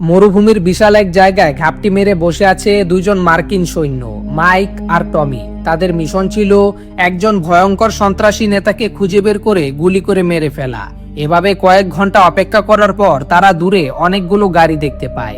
মরুভূমির বিশাল এক জায়গায় ঘাপটি মেরে বসে আছে দুইজন মার্কিন সৈন্য, মাইক আর টমি। তাদের মিশন ছিল একজন ভয়ঙ্কর সন্ত্রাসী নেতাকে খুঁজে বের করে গুলি করে মেরে ফেলা। এভাবে কয়েক ঘন্টা অপেক্ষা করার পর তারা দূরে অনেকগুলো গাড়ি দেখতে পায়।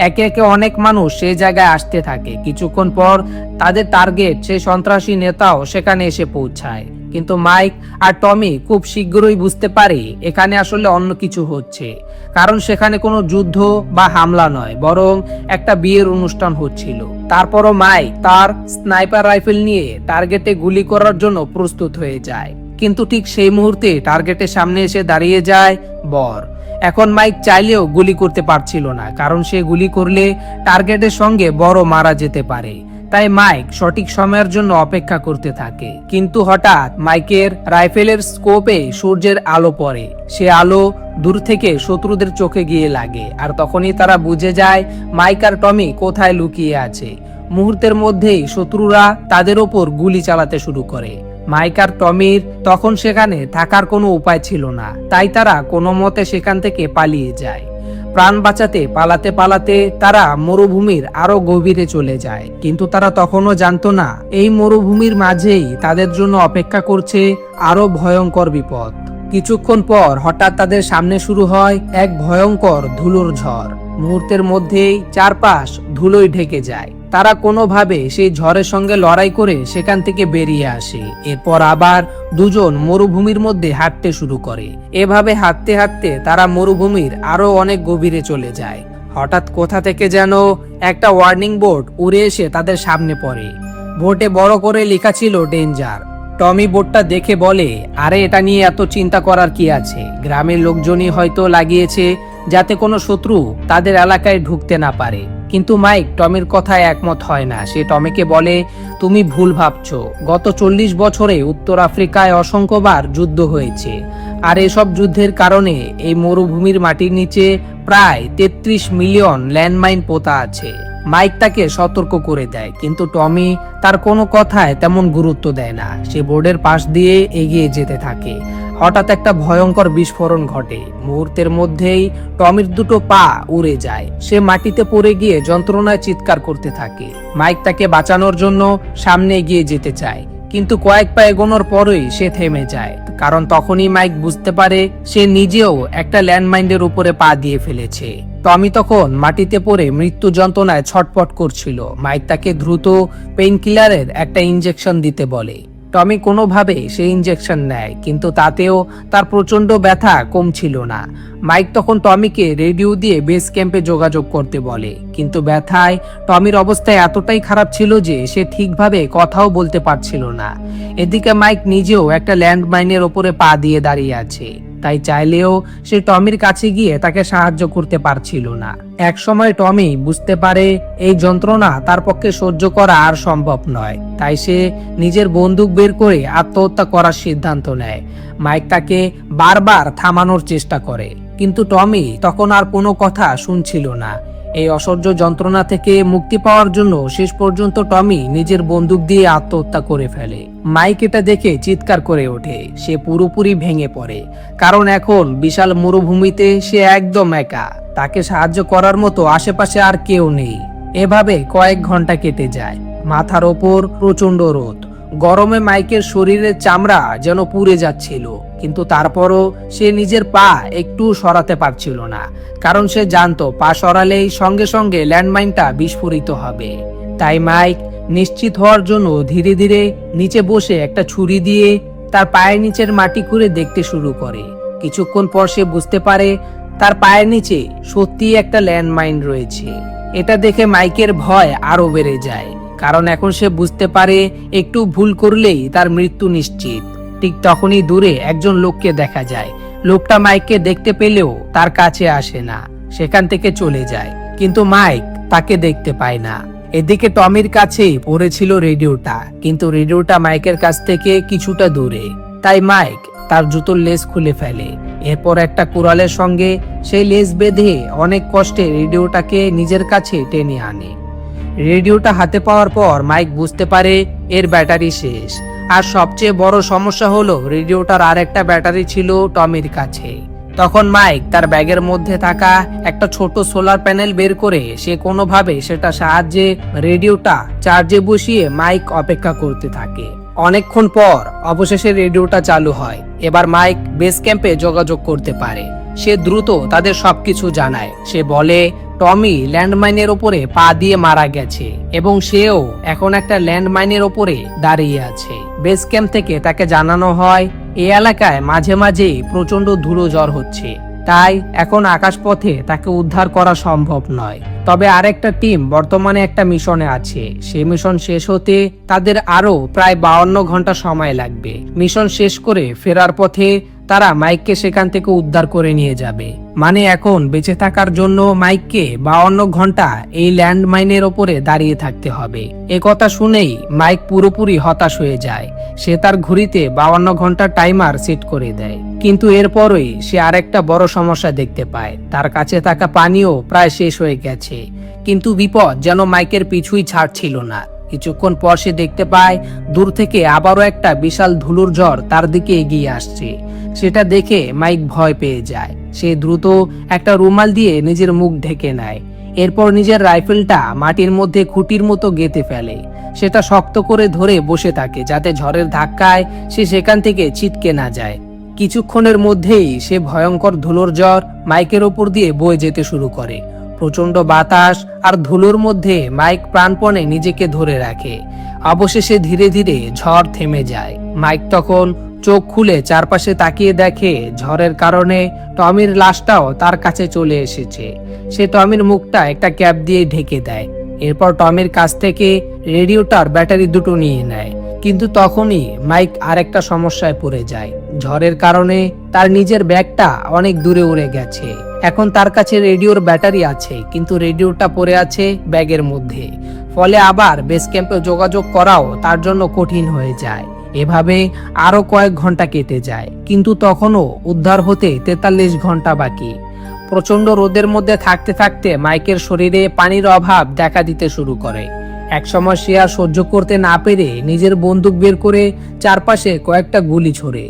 একে একে অনেক মানুষ সেই জায়গায় আসতে থাকে। কিছুক্ষণ পর তাদের টার্গেট সেই সন্ত্রাসী নেতাও সেখানে এসে পৌঁছায়। কিন্তু মাইক আর টমি খুব শীঘ্রই বুঝতে পারে এখানে আসলে অন্য কিছু হচ্ছে, কারণ সেখানে কোনো যুদ্ধ বা হামলা নয়, বরং একটা বিয়ের অনুষ্ঠান হচ্ছিল। তারপরও মাইক তার স্নাইপার রাইফেল নিয়ে টার্গেটে গুলি করার জন্য প্রস্তুত হয়ে যায়। কিন্তু ঠিক সেই মুহূর্তে টার্গেটের সামনে এসে দাঁড়িয়ে যায় বর। এখন মাইক চাইলেও গুলি করতে পারছিল না, কারণ সে গুলি করলে টার্গেটের সঙ্গে বড় মারা যেতে পারে। তাই মাইক সঠিক সময়ের জন্য অপেক্ষা করতে থাকে। কিন্তু হঠাৎ মাইকের রাইফেলের স্কোপে সূর্যের আলো পড়ে। সে আলো দূর থেকে শত্রুদের চোখে গিয়ে লাগে, আর তখনই তারা বুঝে যায় মাইক আর টমি কোথায় লুকিয়ে আছে। মুহূর্তের মধ্যেই শত্রুরা তাদের ওপর গুলি চালাতে শুরু করে। মাইক আর টমির তখন সেখানে থাকার কোনো উপায় ছিল না, তাই তারা কোনো মতে সেখান থেকে পালিয়ে যায়। প্রাণ বাঁচাতে পালাতে পালাতে তারা মরুভূমির আরো গভীরে চলে যায়। কিন্তু তারা তখনও জানতো না এই মরুভূমির মাঝেই তাদের জন্য অপেক্ষা করছে আরো ভয়ঙ্কর বিপদ। কিছুক্ষণ পর হঠাৎ তাদের সামনে শুরু হয় এক ভয়ঙ্কর ধুলোর ঝড়। মুহূর্তের মধ্যেই চারপাশ ধুলোয় ঢেকে যায়। তারা কোনোভাবে সেই ঝড়ের সঙ্গে লড়াই করে সেখান থেকে বেরিয়ে আসে। এরপর আবার দুজন মরুভূমির মধ্যে হাঁটতে শুরু করে। এভাবে হাঁটতে হাঁটতে তারা মরুভূমির আরো অনেক গভীরে চলে যায়। হঠাৎ কোথা থেকে যেন একটা ওয়ার্নিং বোর্ড উড়ে এসে তাদের সামনে পড়ে। বোর্ডে বড় করে লেখা ছিল ডেঞ্জার। টমি বোর্ডটা দেখে বলে, আরে এটা নিয়ে এত চিন্তা করার কি আছে, গ্রামের লোকজনই হয়তো লাগিয়েছে যাতে কোনো শত্রু তাদের এলাকায় ঢুকতে না পারে। কিন্তু মাইক টমির কথায় একমত হয় না। সে টমিকে বলে, তুমি ভুল ভাবছো, গত 40 বছরে উত্তর আফ্রিকায় অসংখ্যবার যুদ্ধ হয়েছে, আর এসব যুদ্ধের কারণে এই মরুভূমির মাটির নিচে প্রায় 33 মিলিয়ন ল্যান্ডমাইন পোতা আছে। মাইক তাকে সতর্ক করে দেয়, কিন্তু টমি তার কোনো কথায় তেমন গুরুত্ব দেয় না। সে বোর্ডের পাশ দিয়ে এগিয়ে যেতে থাকে। হঠাৎ একটা ভয়ঙ্কর বিস্ফোরণ ঘটে। মুহূর্তের মধ্যেই টমির দুটো পা উড়ে যায়। সে মাটিতে পড়ে গিয়ে যন্ত্রণায় চিৎকার করতে থাকে। মাইক তাকে বাঁচানোর জন্য সামনে এগিয়ে যেতে চায়, কিন্তু কয়েক পা এগোনোর পরেই সে থেমে যায়, কারণ তখনই মাইক বুঝতে পারে সে নিজেও একটা ল্যান্ডমাইনের উপরে পা দিয়ে ফেলেছে। টমি তখন মাটিতে পড়ে মৃত্যু যন্ত্রণায় ছটফট করছিল। মাইক তাকে দ্রুত পেইন কিলারের একটা ইনজেকশন দিতে বলে। টমি কোনোভাবে সেই ইনজেকশন নেয়, কিন্তু তাতেও তার প্রচন্ড ব্যথা কমছিল না। মাইক তখন টমিকে রেডিও দিয়ে বেস ক্যাম্পে যোগাযোগ করতে বলে, কিন্তু ব্যথায় টমির অবস্থা এতটাই খারাপ ছিল যে সে ঠিকভাবে কথাও বলতে পারছিল না। এদিকে মাইক নিজেও একটা ল্যান্ডমাইনের ওপরে পা দিয়ে দাঁড়িয়ে আছে, তাই চাইলেও সে টমির কাছে গিয়ে তাকে সাহায্য করতে পারছিল না। এক সময় টমি বুঝতে পারে এই যন্ত্রণা তার পক্ষে সহ্য করা আর সম্ভব নয়, তাই সে নিজের বন্দুক বের করে আত্মহত্যা করার সিদ্ধান্ত নেয়। মাইক তাকে বারবার থামানোর চেষ্টা করে, কিন্তু টমি তখন আর কোনো কথা শুনছিল না। এই অসহ্য যন্ত্রণা থেকে মুক্তি পাওয়ার জন্য শেষ পর্যন্ত টমি নিজের বন্দুক দিয়ে আত্মহত্যা করে ফেলে। মাইক এটা দেখে চিৎকার করে ওঠে। সে পুরোপুরি ভেঙে পড়ে, কারণ এখন বিশাল মরুভূমিতে সে একদম একা। তাকে সাহায্য করার মতো আশেপাশে আর কেউ নেই। এভাবে কয়েক ঘন্টা কেটে যায়। মাথার ওপর প্রচন্ড রোদ, গরমে মাইকের শরীরের চামড়া যেন পুড়ে যাচ্ছিল, কিন্তু তারপরও সে নিজের পা একটু সরাতে পারছিল না, কারণ সে জানতো পা সরালেই সঙ্গে সঙ্গে ল্যান্ডমাইনটা বিস্ফোরিত হবে। তাই মাইক নিশ্চিত হওয়ার জন্য ধীরে ধীরে নিচে বসে একটা ছুরি দিয়ে তার পায়ের নিচের মাটি খুঁড়ে দেখতে শুরু করে। কিছুক্ষণ পর সে বুঝতে পারে তার পায়ের নিচে সত্যি একটা ল্যান্ডমাইন রয়েছে। এটা দেখে মাইকের ভয় আরো বেড়ে যায়, কারণ এখন সে বুঝতে পারে একটু ভুল করলেই তার মৃত্যু নিশ্চিত। ঠিক তখনই দূরে একজন লোককে দেখা যায়। লোকটা মাইককে দেখতে পেলেও তার কাছে আসে না, সেখান থেকে চলে যায়। কিন্তু মাইক তাকে দেখতে পায় না। এদিকে টমির কাছেই পড়েছিল রেডিওটা, কিন্তু রেডিওটা মাইকের কাছ থেকে কিছুটা দূরে। তাই মাইক তার জুতোর লেস খুলে ফেলে। এরপর একটা কুড়ালের সঙ্গে সেই লেস বেঁধে অনেক কষ্টে রেডিওটাকে নিজের কাছে টেনে আনে। রেডিওটা হাতে পাওয়ার পর মাইক বুঝতে পারে এর ব্যাটারি শেষ। আর সবচেয়ে বড় সমস্যা হলো রেডিওটার আর একটা ব্যাটারি ছিল টমির কাছে। তখন মাইক তার ব্যাগের মধ্যে থাকা একটা ছোট সোলার প্যানেল বের করে সে কোনোভাবে সেটা সাহায্যে রেডিওটা চার্জে বসিয়ে মাইক অপেক্ষা করতে থাকে। অনেকক্ষণ পর অবশেষে রেডিওটা চালু হয়। এবার মাইক বেস ক্যাম্পে যোগাযোগ করতে পারে। সে দ্রুত তাদের সবকিছু জানায়। সে বলে টমি ল্যান্ডমাইনের ওপরে পা দিয়ে মারা গেছে এবং সেও এখন একটা ল্যান্ডমাইনের ওপরে দাঁড়িয়ে আছে। বেস ক্যাম্প থেকে তাকে জানানো হয় এই এলাকায় মাঝে মাঝেই প্রচন্ড ধুলো ঝড় হচ্ছে, তাই এখন আকাশপথে তাকে উদ্ধার করা সম্ভব নয়। তবে আরেকটা টিম বর্তমানে একটা মিশনে আছে। সেই মিশন শেষ হতে তাদের আরো প্রায় 52 ঘন্টা সময় লাগবে। মিশন শেষ করে ফেরার পথে তারা মাইককে সেখান থেকে উদ্ধার করে নিয়ে যাবে। মানে এখন বেঁচে থাকার জন্য মাইককে 52 ঘন্টা এই ল্যান্ডমাইনের ওপরে দাঁড়িয়ে থাকতে হবে। এ কথা শুনেই মাইক পুরোপুরি হতাশ হয়ে যায়। সে তার ঘড়িতে 52 ঘন্টা টাইমার সেট করে দেয়। কিন্তু এরপরই সে আরেকটা বড় সমস্যা দেখতে পায়। তার কাছে থাকা পানিও প্রায় শেষ হয়ে গেছে, কিন্তু বিপদ যেন মাইকের পিছুই ছাড়ছিল না। কিছুক্ষণ পর সে দেখতে পায় দূর থেকে আবারও একটা বিশাল ধুলোর ঝড় তার দিকে এগিয়ে আসছে। সেটা দেখে মাইক ভয় পেয়ে যায়। সে দ্রুত একটা রুমাল দিয়ে নিজের মুখ ঢেকে নেয়। এরপর নিজের রাইফেলটা মাটির মধ্যে খুঁটির মতো গেঁথে ফেলে। সেটা শক্ত করে ধরে বসে থাকে যাতে ঝড়ের ধাক্কায় সে সেখান থেকে ছিটকে না যায়। কিছুক্ষণের মধ্যেই সে ভয়ঙ্কর ধুলোর ঝড় মাইকের ওপর দিয়ে বয়ে যেতে শুরু করে। প্রচন্ড বাতাস আর ধুলোর মধ্যে মাইক প্রাণপণে নিজেকে ধরে রাখে। অবশেষে ধীরে ধীরে ঝড় থেমে যায়। মাইক তখন চোখ খুলে চারপাশে তাকিয়ে দেখে ঝড়ের কারণে টমির লাশটাও তার কাছে চলে এসেছে। সে টমির মুখটা একটা ক্যাপ দিয়ে ঢেকে দেয়। এরপর টমির কাছ থেকে রেডিওটার ব্যাটারি দুটো নিয়ে নেয়। কিন্তু তখনই মাইক আরেকটা সমস্যায় পড়ে যায়। ঝড়ের কারণে তার নিজের ব্যাগটা অনেক দূরে উড়ে গেছে। এখন তার কাছে রেডিওর ব্যাটারি আছে, কিন্তু রেডিওটা পড়ে আছে ব্যাগের মধ্যে। ফলে আবার বেস ক্যাম্পে যোগাযোগ করাও তার জন্য কঠিন হয়ে যায়। এভাবে আরো কয়েক ঘন্টা কেটে যায়, কিন্তু তখনও উদ্ধার হতে 43 ঘন্টা বাকি। প্রচন্ড রোদের মধ্যে থাকতে থাকতে মাইকের শরীরে পানির অভাব দেখা দিতে শুরু করে। একসময় সে আর সহ্য করতে না পেরে নিজের বন্দুক বের করে চারপাশে কয়েকটা গুলি ছোড়ে।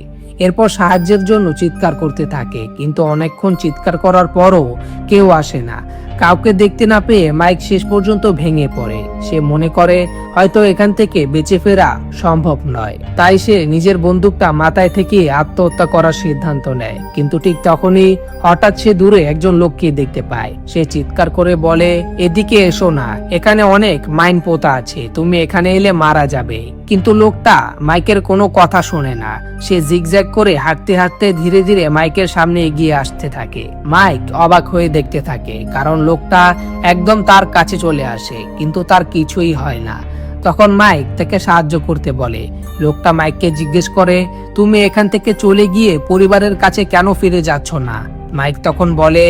এরপর সাহায্যের জন্য চিৎকার করতে থাকে, কিন্তু অনেকক্ষণ চিৎকার করার পরও কেউ আসে না। কাউকে দেখতে না পেয়ে মাইক শেষ পর্যন্ত ভেঙে পড়ে। সে মনে করে হয়তো এখান থেকে বেঁচে ফেরা সম্ভব নয়, তাই সে নিজের বন্দুকটা মাথায় থেকে আত্মহত্যা করার সিদ্ধান্ত নেয়। কিন্তু ঠিক তখনই হঠাৎ সে দূরে একজন লোককে দেখতে পায়। সে চিৎকার করে বলে, এদিকে এসো না, এখানে অনেক মাইন পোতা আছে, তুমি এখানে এলে মারা যাবে। কিন্তু লোকটা মাইকের কোনো কথা শোনে না। সে জিগজ্যাগ করে হাঁটতে হাঁটতে ধীরে ধীরে মাইকের সামনে এগিয়ে আসতে থাকে। মাইক অবাক হয়ে দেখতে থাকে, কারণ লোকটা একদম তার কাছে চলে আসে, কিন্তু তার কিছুই হয় না। তখন মাইক তাকে সাহায্য করতে বলে। লোকটা মাইককে জিজ্ঞেস করে, তুমি এখান থেকে চলে গিয়ে পরিবারের কাছে কেন ফিরে যাচ্ছ না? মাইক তখন বলে,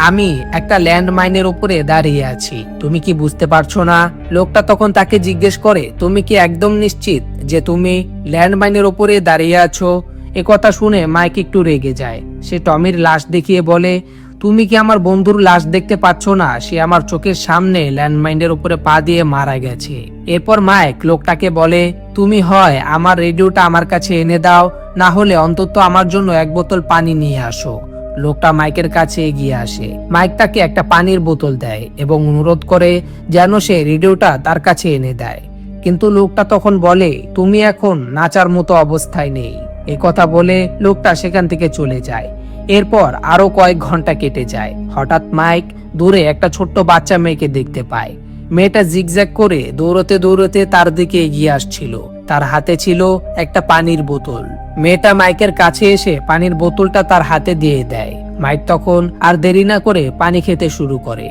আমি একটা ল্যান্ডমাইনের উপরে দাঁড়িয়ে আছি, তুমি কি বুঝতে পারছো না? লোকটা তখন তাকে জিজ্ঞেস করে, তুমি কি একদম নিশ্চিত যে তুমি ল্যান্ডমাইনের উপরে দাঁড়িয়ে আছো? এ কথা শুনে মাইক একটু রেগে যায়। সে টমির লাশ দেখিয়ে বলে, তুমি কি আমার বন্ধুর লাশ দেখতে পাচ্ছ না? সে আমার চোখের সামনে ল্যান্ডমাইনের উপরে পা দিয়ে মারা গেছে। এরপর মাইক লোকটাকে বলে, তুমি হয় আমার রেডিওটা আমার কাছে এনে দাও, না হলে অন্তত আমার জন্য 1 বোতল পানি নিয়ে আসো। লোকটা মাইকের কাছে এগিয়ে আসে। মাইক তাকে একটা পানির বোতল দেয় এবং অনুরোধ করে যেন সে রেডিওটা তার কাছে এনে দেয়। কিন্তু লোকটা তখন বলে, তুমি এখন নাচার মতো অবস্থায় নেই। এই কথা বলে লোকটা সেখান থেকে চলে যায়। এরপর আরো কয়েক ঘন্টা কেটে যায়। হঠাৎ মাইক দূরে একটা ছোট্ট বাচ্চা মেয়েকে দেখতে পায়। মেয়েটা জিগজ্যাগ করে দৌড়তে দৌড়তে তার দিকে এগিয়ে আসছিল। তার হাতে ছিল একটা পানির বোতল। মেয়েটা মাইকের কাছে এসে পানির বোতলটা তার হাতে দিয়ে দেয়। মাইক তখন আর দেরি না করে পানি খেতে শুরু করে।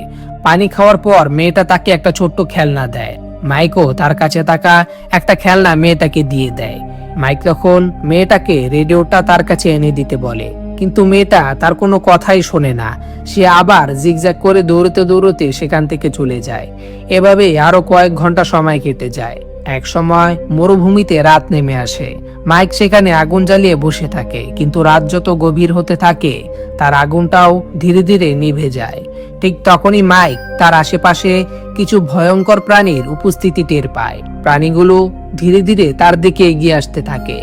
পানি খাওয়ার পর মেয়েটা তাকে একটা ছোট্ট খেলনা দেয়। মাইকও তার কাছে থাকা একটা খেলনা মেয়েটাকে দিয়ে দেয়। মাইক তখন মেয়েটাকে রেডিওটা তার কাছে এনে দিতে বলে, কিন্তু মেয়েটা তার কোনো কথাই শোনে না। সে আবার জিগজ্যাগ করে দৌড়তে দৌড়তে সেখান থেকে চলে যায়। এভাবে আরো কয়েক ঘন্টা সময় কেটে যায়। এক সময় মরুভূমিতে রাত নেমে আসে। মাইক সেখানে আগুন জ্বালিয়ে বসে থাকে, কিন্তু রাত যত গভীর হতে থাকে তার আগুনটাও ধীরে ধীরে নিভে যায়। ঠিক তখনই মাইক তার আশেপাশে কিছু ভয়ঙ্কর প্রাণীর উপস্থিতি টের পায়। প্রাণীগুলো ধীরে ধীরে তার দিকে এগিয়ে আসতে থাকে।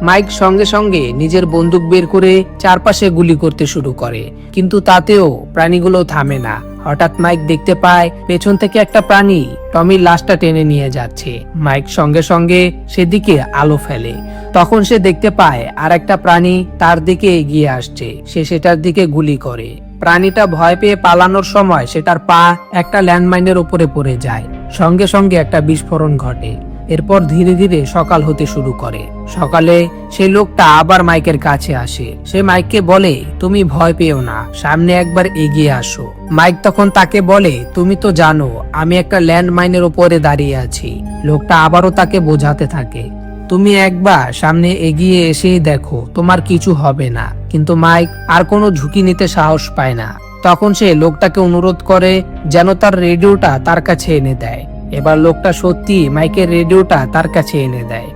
মাইক সঙ্গে সঙ্গে নিজের বন্দুক বের করে চারপাশে গুলি করতে শুরু করে, কিন্তু তাতেও প্রাণীগুলো থামে না। হঠাৎ মাইক দেখতে পায় পেছন থেকে একটা প্রাণী টমির লাশটা টেনে নিয়ে যাচ্ছে। মাইক সঙ্গে সঙ্গে সেদিকে আলো ফেলে। তখন সে দেখতে পায় আর একটা প্রাণী তার দিকে এগিয়ে আসছে। সে সেটার দিকে গুলি করে। প্রাণীটা ভয় পেয়ে পালানোর সময় সেটার পা একটা ল্যান্ডমাইনের উপরে পড়ে যায়। সঙ্গে সঙ্গে একটা বিস্ফোরণ ঘটে। এরপর ধীরে ধীরে সকাল হতে শুরু করে। সকালে সেই লোকটা আবার মাইকের কাছে আসে। সে মাইককে বলে, তুমি ভয় পেও না, সামনে একবার এগিয়ে আসো। মাইক তখন তাকে বলে, তুমি তো জানো আমি একটা ল্যান্ডমাইনের উপরে দাঁড়িয়ে আছি। লোকটা আবারও তাকে বোঝাতে থাকে, তুমি একবার সামনে এগিয়ে এসেই দেখো, তোমার কিছু হবে না। কিন্তু মাইক আর কোনো ঝুঁকি নিতে সাহস পায় না। তখন সে লোকটাকে অনুরোধ করে যেন তার রেডিওটা তার কাছে এনে দেয়। এবার লোকটা সত্যি মাইকের রেডিওটা তার কাছে এনে দেয়।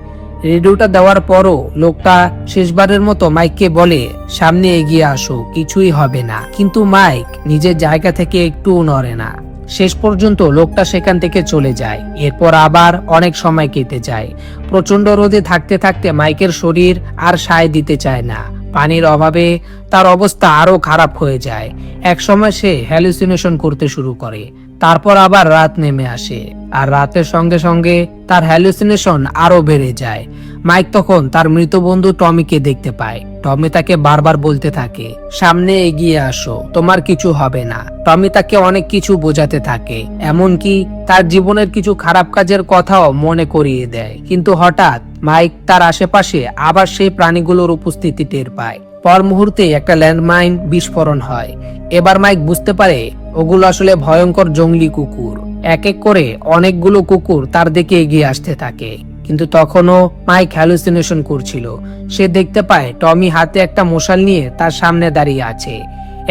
রেডিওটা দেওয়ার পরও লোকটা শেষবারের মতো মাইককে বলে, সামনে এগিয়ে আসো, কিছুই হবে না। কিন্তু মাইক নিজের জায়গা থেকে একটুও নড়ে না। শেষ পর্যন্ত লোকটা সেখান থেকে চলে যায়। এরপর আবার অনেক সময় কেটে যায়। প্রচন্ড রোদে থাকতে থাকতে মাইকের শরীর আর সায় দিতে চায় না। পানির অভাবে তার অবস্থা আরো খারাপ হয়ে যায়। এক সময় সে হ্যালুসিনেশন করতে শুরু করে। তারপর আবার রাত নেমে আসে, আর রাতের সঙ্গে সঙ্গে তার হ্যালুসিনেশন আরো বেড়ে যায়। মাইক তখন তার মৃত বন্ধু টমিকে দেখতে পায়। টমি তাকে বারবার বলতে থাকে, সামনে এগিয়ে আসো, তোমার কিছু হবে না। টমি তাকে অনেক কিছু বোঝাতে থাকে, এমনকি তার জীবনের কিছু খারাপ কাজের কথাও মনে করিয়ে দেয়। কিন্তু হঠাৎ মাইক তার আশেপাশে আবার সেই প্রাণীগুলোর উপস্থিতি টের পায়। পর মুহূর্তে একটা ল্যান্ডমাইন বিস্ফোরণ হয়। এবার মাইক বুঝতে পারে ওগুলো আসলে ভয়ঙ্কর জঙ্গলি কুকুর। এক এক করে অনেকগুলো কুকুর তার দিকে এগিয়ে আসতে থাকে। কিন্তু তখনও মাইক হ্যালুসিনেশন করছিল। সে দেখতে পায় টমি হাতে একটা মশাল নিয়ে তার সামনে দাঁড়িয়ে আছে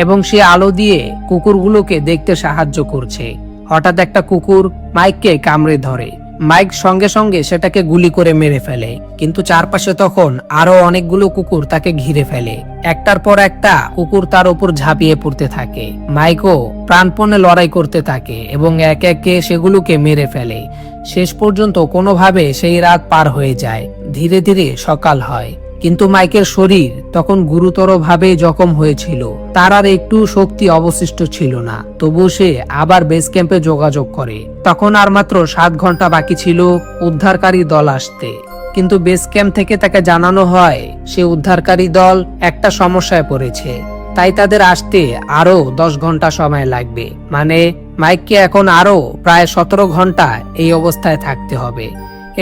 এবং সে আলো দিয়ে কুকুরগুলোকে দেখতে সাহায্য করছে। হঠাৎ একটা কুকুর মাইককে কামড়ে ধরে। মাইক সঙ্গে সঙ্গে সেটাকে গুলি করে মেরে ফেলে, কিন্তু চারপাশে তখন আরো অনেকগুলো কুকুর তাকে ঘিরে ফেলে। একটার পর একটা কুকুর তার উপর ঝাঁপিয়ে পড়তে থাকে। মাইকও প্রাণপণে লড়াই করতে থাকে এবং এক একে সেগুলোকে মেরে ফেলে। শেষ পর্যন্ত কোনোভাবে সেই রাত পার হয়ে যায়। ধীরে ধীরে সকাল হয়, কিন্তু মাইকের শরীর তখন গুরুতরভাবে জখম হয়েছিল। তার আর একটু শক্তি অবশিষ্ট ছিল না। তবু সে আবার বেস ক্যাম্পে যোগাযোগ করে। তখন আর মাত্র 7 ঘন্টা বাকি ছিল উদ্ধারকারী দল আসতে। কিন্তু বেস ক্যাম্প থেকে তাকে জানানো হয় সে উদ্ধারকারী দল একটা সমস্যায় পড়েছে, তাই তাদের আসতে আরো 10 ঘন্টা সময় লাগবে। মানে মাইককে এখন আরো প্রায় 17 ঘন্টা এই অবস্থায় থাকতে হবে।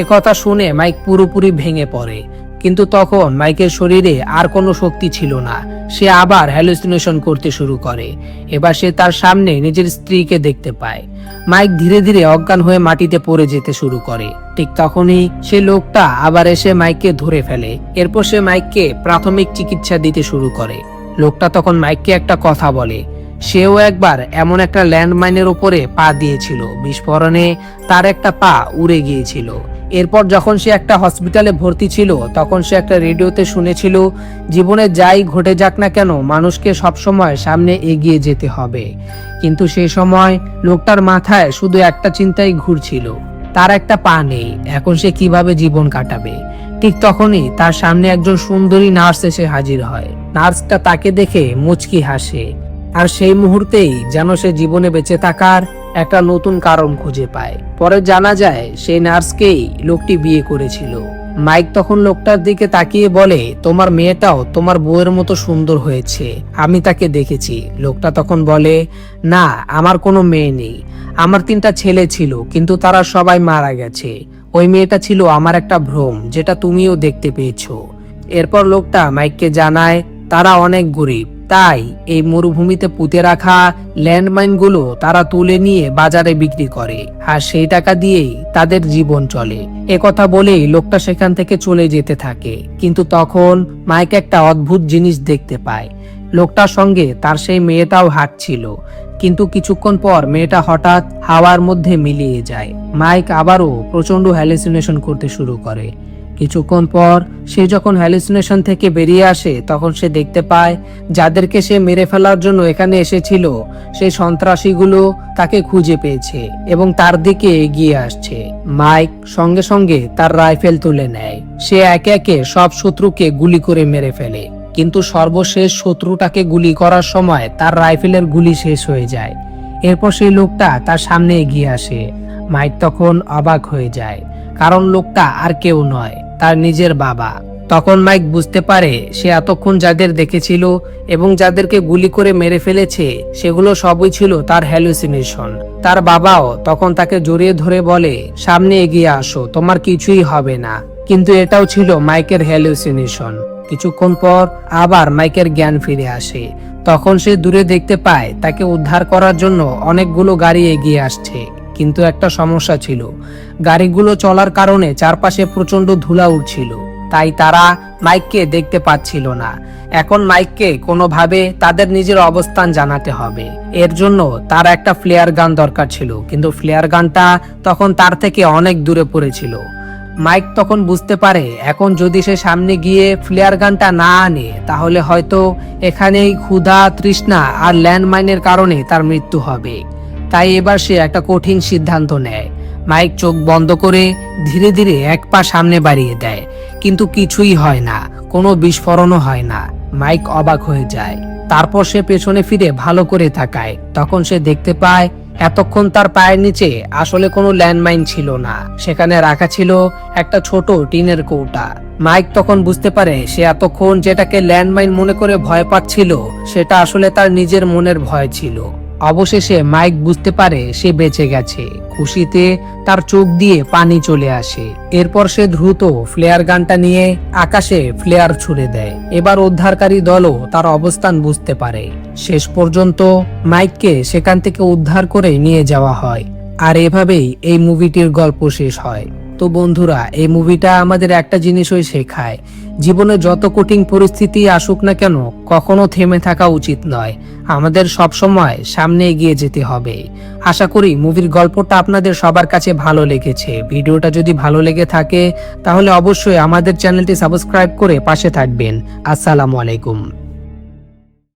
একথা শুনে মাইক পুরোপুরি ভেঙে পড়ে। কিন্তু তখন মাইকের শরীরে আর কোনো শক্তি ছিল না। সে আবার হ্যালুসিনেশন করতে শুরু করে। এবার সে তার সামনে নিজের স্ত্রীকে দেখতে পায়। মাইক ধীরে ধীরে অজ্ঞান হয়ে মাটিতে পড়ে যেতে শুরু করে। ঠিক তখনই সে লোকটা আবার এসে মাইককে ধরে ফেলে। এরপর সে মাইককে প্রাথমিক চিকিৎসা দিতে শুরু করে। লোকটা তখন মাইককে একটা কথা বলে, সেও একবার এমন একটা ল্যান্ডমাইনের উপরে পা দিয়েছিল। বিস্ফোরণে তার একটা পা উড়ে গিয়েছিল। এরপর যখন সে একটা হসপিটালে ভর্তি ছিল, তখন সে একটা রেডিওতে শুনেছিল, জীবনে যাই ঘটে যাক না কেন মানুষকে সবসময় সামনে এগিয়ে যেতে হবে। কিন্তু সেই সময় লোকটার মাথায় শুধু একটা চিন্তাই ঘুরছিল, তার একটা পা নেই, এখন সে কিভাবে জীবন কাটাবে। ঠিক তখনই তার সামনে একজন সুন্দরী নার্স এসে হাজির হয়। নার্সটা তাকে দেখে মুচকি হাসে, আর সেই মুহূর্তেই যেন সে জীবনে বেঁচে থাকার একটা নতুন কারণ খুঁজে পায়। পরে জানা যায় সেই নার্সকেই লোকটি বিয়ে করেছিল। মাইক তখন লোকটার দিকে তাকিয়ে বলে, তোমার মেয়েটাও তোমার বউয়ের মতো সুন্দর হয়েছে, আমি তাকে দেখেছি। লোকটা তখন বলে, না, আমার কোনো মেয়ে নেই। আমার 3টা ছেলে ছিল, কিন্তু তারা সবাই মারা গেছে। ওই মেয়েটা ছিল আমার একটা ভ্রম, যেটা তুমিও দেখতে পেয়েছো। এরপর লোকটা মাইককে জানায় তারা অনেক গরিব, তাই এই মরুভূমিতে পুঁতে রাখা ল্যান্ডমাইনগুলো তারা তুলে নিয়ে বাজারে বিক্রি করে, আর সেই টাকা দিয়েই তাদের জীবন চলে। একথা বলেই লোকটা সেখান থেকে চলে যেতে থাকে। কিন্তু তখন মাইক একটা অদ্ভুত জিনিস দেখতে পায়। লোকটার সঙ্গে তার সেই মেয়েটাও হাঁটছিল, কিন্তু কিছুক্ষণ পর মেয়েটা হঠাৎ হাওয়ার মধ্যে মিলিয়ে যায়। মাইক আবারও প্রচন্ড হ্যালুসিনেশন করতে শুরু করে। কিছুক্ষণ পর সে যখন হ্যালুসিনেশন থেকে বেরিয়ে আসে তখন সে দেখতে পায় যাদেরকে সে মেরে ফেলার জন্য এখানে এসেছিল সেই সন্ত্রাসীগুলো তাকে খুঁজে পেয়েছে এবং তার দিকে এগিয়ে আসছে। মাইক সঙ্গে সঙ্গে তার রাইফেল তুলে নেয়। সে একে একে সব শত্রুকে গুলি করে মেরে ফেলে, কিন্তু সর্বশেষ শত্রুটাকে গুলি করার সময় তার রাইফেলের গুলি শেষ হয়ে যায়। এরপর সেই লোকটা তার সামনে এগিয়ে আসে। মাইক তখন অবাক হয়ে যায়, কারণ লোকটা আর কেউ নয়, তার নিজের বাবা। তখন মাইক বুঝতে পারে সে এতক্ষণ যাদের দেখেছিল এবং যাদেরকে গুলি করে মেরে ফেলেছে সেগুলো সবই ছিল তার হ্যালুসিনেশন। তার বাবাও তখন তাকে জড়িয়ে ধরে বলে, সামনে এগিয়ে আসো, তোমার কিছুই হবে না। কিন্তু এটাও ছিল মাইকের হ্যালুসিনেশন। কিছুক্ষণ পর আবার মাইকের জ্ঞান ফিরে আসে। তখন সে দূরে দেখতে পায় তাকে উদ্ধার করার জন্য অনেকগুলো গাড়ি এগিয়ে আসছে, কিন্তু একটা সমস্যা ছিল, গাড়িগুলো চলার কারণে চারপাশে প্রচন্ড ধুলা উঠছিল, তাই তারা মাইককে দেখতে পাচ্ছিল না। এখন মাইককে কোনোভাবে তাদের নিজের অবস্থান জানাতে হবে। এর জন্য তার একটা ফ্লেয়ার গান দরকার ছিল, কিন্তু ফ্লেয়ার গানটা তখন তার থেকে অনেক দূরে পড়েছিল। মাইক তখন বুঝতে পারে এখন যদি সে সামনে গিয়ে ফ্লেয়ার গানটা না আনে তাহলে হয়তো এখানেই ক্ষুধা, তৃষ্ণা আর ল্যান্ডমাইনের কারণে তার মৃত্যু হবে। তাই এবার সে একটা কঠিন সিদ্ধান্ত নেয়। মাইক চোখ বন্ধ করে ধীরে ধীরে এক পা সামনে বাড়িয়ে দেয়, কিন্তু কিছুই হয় না, কোনো বিস্ফোরণও হয় না। মাইক অবাক হয়ে যায়। তারপর সে পেছনে ফিরে ভালো করে তাকায়। তখন সে দেখতে পায় এতক্ষণ তার পায়ের নিচে আসলে কোনো ল্যান্ডমাইন ছিল না, সেখানে রাখা ছিল একটা ছোট টিনের কৌটা। মাইক তখন বুঝতে পারে সে এতক্ষণ যেটাকে ল্যান্ডমাইন মনে করে ভয় পাচ্ছিল সেটা আসলে তার নিজের মনের ভয় ছিল। অবশেষে মাইক বুঝতে পারে সে বেঁচে গেছে। খুশিতে তার চোখ দিয়ে পানি চলে আসে। এরপর সে দ্রুত ফ্লেয়ার গানটা নিয়ে আকাশে ফ্লেয়ার ছুড়ে দেয়। এবার উদ্ধারকারী দলও তার অবস্থান বুঝতে পারে। শেষ পর্যন্ত মাইককে সেখান থেকে উদ্ধার করে নিয়ে যাওয়া হয়। আর এভাবেই এই মুভিটির গল্প শেষ হয়। তো বন্ধুরা, এই মুভিটা আমাদের একটা জিনিসই শেখায়, জীবনে যত কঠিন পরিস্থিতি আসুক না কেন কখনো থেমে থাকা উচিত নয়, আমাদের সব সময় সামনে এগিয়ে যেতে হবে। আশা করি মুভির গল্পটা আপনাদের সবার কাছে ভালো লেগেছে। ভিডিওটা যদি ভালো লেগে থাকে তাহলে অবশ্যই আমাদের চ্যানেলটি সাবস্ক্রাইব করে পাশে থাকবেন। আসসালামু আলাইকুম।